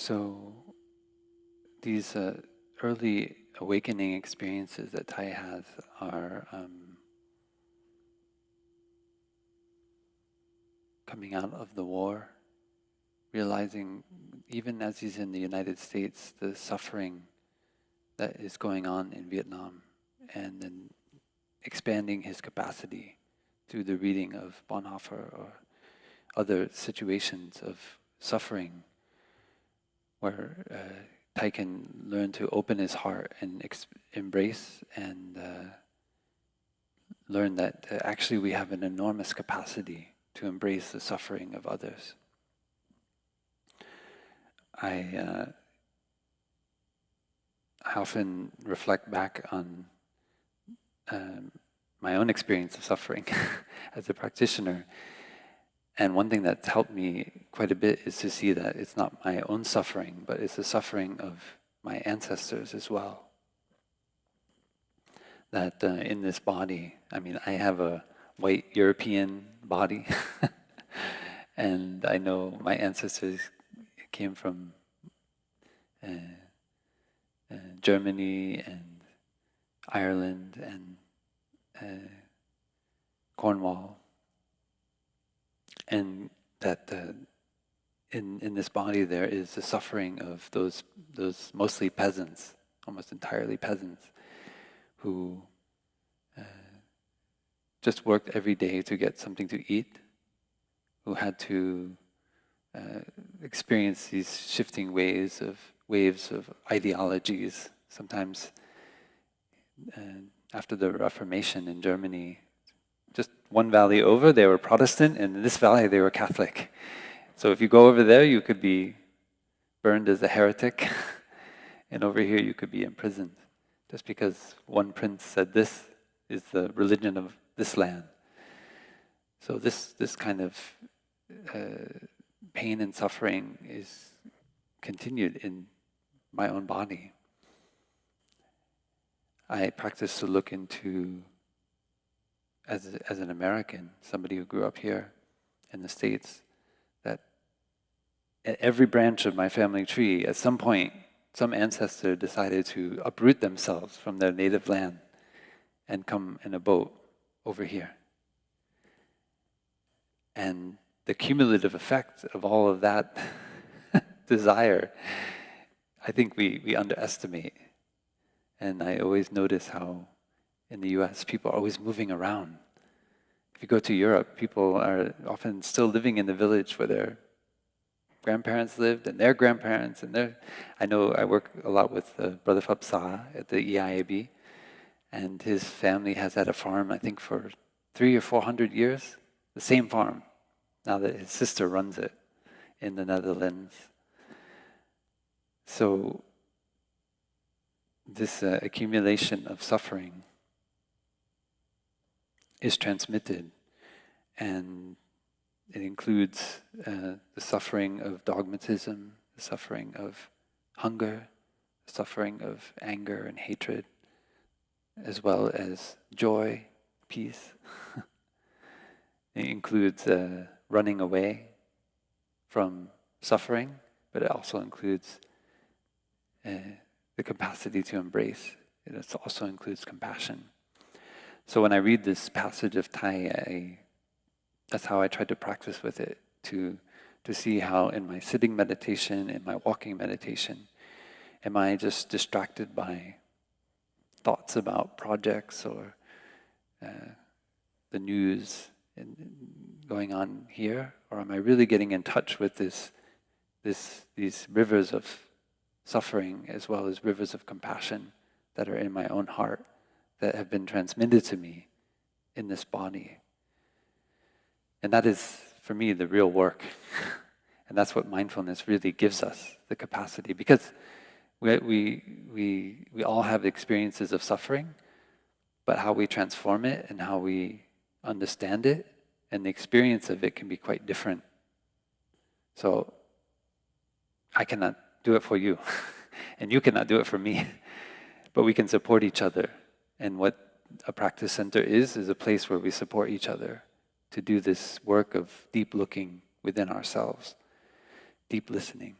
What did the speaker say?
So these early awakening experiences that Thai has are coming out of the war, realizing even as he's in the United States, the suffering that is going on in Vietnam, and then expanding his capacity through the reading of Bonhoeffer or other situations of suffering where Thai can learn to open his heart and embrace and learn that actually we have an enormous capacity to embrace the suffering of others. I often reflect back on my own experience of suffering as a practitioner. And one thing that's helped me quite a bit is to see that it's not my own suffering, but it's the suffering of my ancestors as well. That in this body, I mean, I have a white European body, and I know my ancestors came from Germany and Ireland and Cornwall. And that in this body there is the suffering of those mostly peasants, almost entirely peasants, who just worked every day to get something to eat, who had to experience these shifting waves of ideologies. Sometimes after the Reformation in Germany, just one valley over, they were Protestant, and in this valley, they were Catholic. So if you go over there, you could be burned as a heretic, and over here, you could be imprisoned, just because one prince said this is the religion of this land. So this kind of pain and suffering is continued in my own body. I practice to look into, as an American, somebody who grew up here in the States, that at every branch of my family tree, at some point, some ancestor decided to uproot themselves from their native land and come in a boat over here. And the cumulative effect of all of that desire, I think we underestimate. And I always notice how in the US, people are always moving around. If you go to Europe, people are often still living in the village where their grandparents lived, and their grandparents, and their... I know I work a lot with Brother Phap Sa at the EIAB, and his family has had a farm, I think, for 300 or 400 years, the same farm, now that his sister runs it in the Netherlands. So this accumulation of suffering is transmitted, and it includes the suffering of dogmatism, the suffering of hunger, the suffering of anger and hatred, as well as joy, peace. It includes running away from suffering, but it also includes the capacity to embrace. It also includes compassion. So when I read this passage of Thai, that's how I try to practice with it, to see how in my sitting meditation, in my walking meditation, am I just distracted by thoughts about projects or the news going on here, or am I really getting in touch with these rivers of suffering as well as rivers of compassion that are in my own heart, that have been transmitted to me in this body? And that is, for me, the real work. And that's what mindfulness really gives us, the capacity. Because we all have experiences of suffering, but how we transform it and how we understand it and the experience of it can be quite different. So I cannot do it for you, and you cannot do it for me, but we can support each other. And what a practice center is a place where we support each other to do this work of deep looking within ourselves, deep listening.